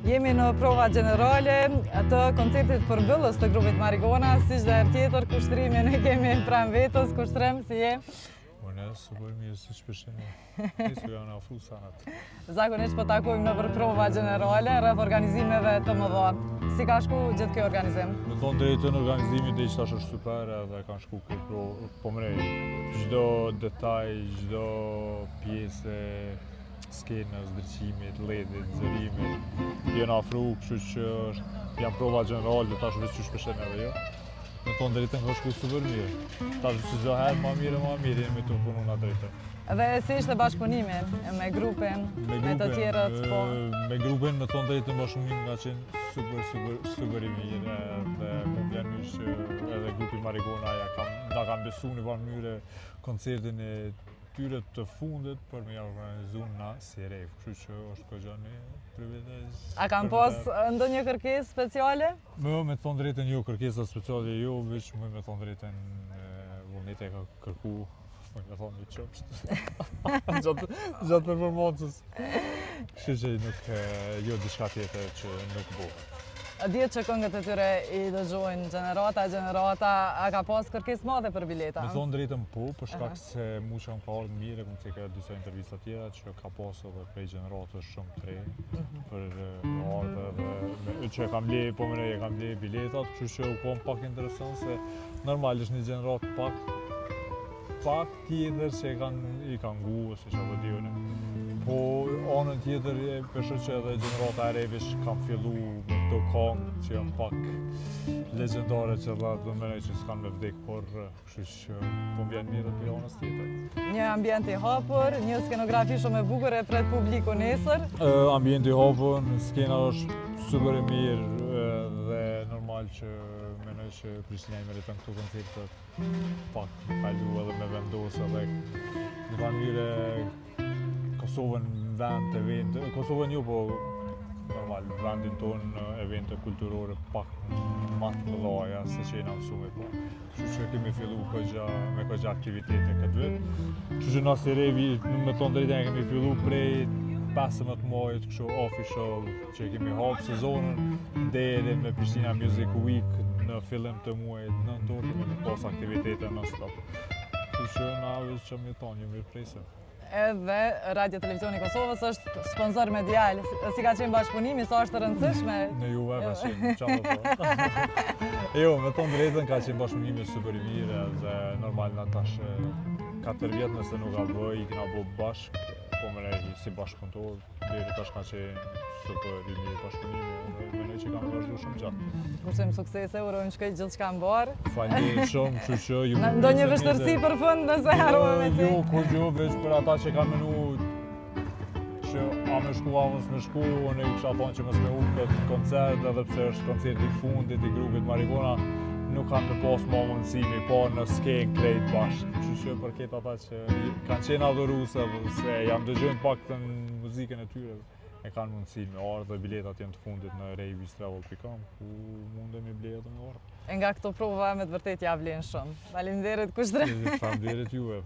Jemi në prova generale të koncertit përmbyllës të grupit Marigona, si çdo herë tjetër kushtrimin e kemi pranë vetës. Kushtrim, si je? Unë super mirë, si shpeshini. Nisu janë afru sanat. Zakonisht po takojmë në për prova generale rreth organizimeve të mëdha. Si ka shku gjithë kjo organizim? Me thonë drejtën, organizimi dhe ishtë është super edhe kanë shku këtë po mrej. Çdo detaj, çdo pjesë skenës, ndriçimit, ledit, zërimit, janë afru, kështu që janë prova generale dhe tash veç që shpeshen edhe jo. Me thonë drejtën ka shku super mirë. Tash që çdo herë ma mirë jemi të punu nga drejtën. Dhe si ishte bashkëpunimi me grupin, me të tjerët, po? Me grupin, me thonë drejtën bashkëpunimi ka qenë super i mirë dhe më vjen mirë që edhe grupi Marigona na kanë besu në mënyrë koncertin e tyre të fundit për me organizu na si rejv, kështu që është këgjani privilegj. A kanë pas ndonjë kërkesë speciale? Me thonë drejtën jo, kërkesa speciale jo, veç me thonë drejtën vullneti e ka kërku, me thonë një qopsht gjatë performancës. Kështu që nuk, jo diçka tjetër që nuk bëhet. Dihet që këngët e tyre i dëgjojnë gjenerata, a ka pas kërkesë madhe për bileta? Me thonë drejtën po, për shkak se mu që ka ardhë mirë, këmë ceka disa intervista tjera që ka pas edhe prej gjeneratës shumë të re për ardhë dhe që kam le, po mëre e kam le biletat, kështu që u kom pak interesant se normal është një gjeneratë pak tjetër që i kanë ngu, ose që apo dionë. Po anën tjetër përshë që edhe gjenerata e revish kanë fillu me këto kongë që janë pak legendare që dhe mënej që s'kanë me vdek, por kështu që po m'vjen mirë për anës tjetër. Një ambient i hapur, një skenografi shumë e bukur e pret publiku nesër. Ambient i hapur, skena është super e mirë dhe normal që menoj që Prishtina i meritën këto koncertet pak kalu edhe me vendosë edhe në mënyrë Kosovën vend event, Kosovën jo po normal, vendin tonë evente kulturore pak më të mëdha se që jena mësuar po. Kështu që kemi fillu me këgja aktivitete këtë vit. Kështu që na si revi, me thonë drejtën kemi fillu prej 15 muajit kështu official që kemi hapë sezonën deri me Prishtina Music Week në fillim të muajit nëntor kemi pas aktivitete non-stop. Kështu që na veç që më thonë jemi presë. Edhe Radio Televizioni Kosovës është sponsor medial. Si ka qenë bashkëpunimi, sa është të rëndësishme? Në Juve ka qenë, qamë po. Jo, me thonë drejtën ka qenë bashkëpunimi super i mirë dhe normal në tash 4 vjetë nëse nuk ka bëj, i kina bo bashkë, po më rejhi si bashkëpuntor, deri tash ka qenë super i mirë bashkëpunimi dhe menoj që kam vazhdu shumë gjatë. Kushtojmë suksese, urojmë shkoj gjithë që kam barë. Falënderit shumë, kështu që ju... Ndonjë vështërsi për fund nëse harrova me ti? Jo, kur jo, veç për ata që kanë menu që a me shku, a mos me shku, unë i kisha thonë që mos me u këtë koncert, edhe pse është koncerti i fundit i grupit Marigona, nuk kanë të pas ma mundësimi, po në skenë krejt bashkë. Kështu që për këtë ata që kanë qenë adhuruse, se janë dëgjojnë pak të muzikën e tyre, e kanë mundësin me ardhë dhe biletat jenë të fundit në rejvistravel.com, ku mundem i bletë me ardhë. Nga këto prova me të vërtet ja vlen shumë. Faleminderit Kushtrim. Faleminderit juve.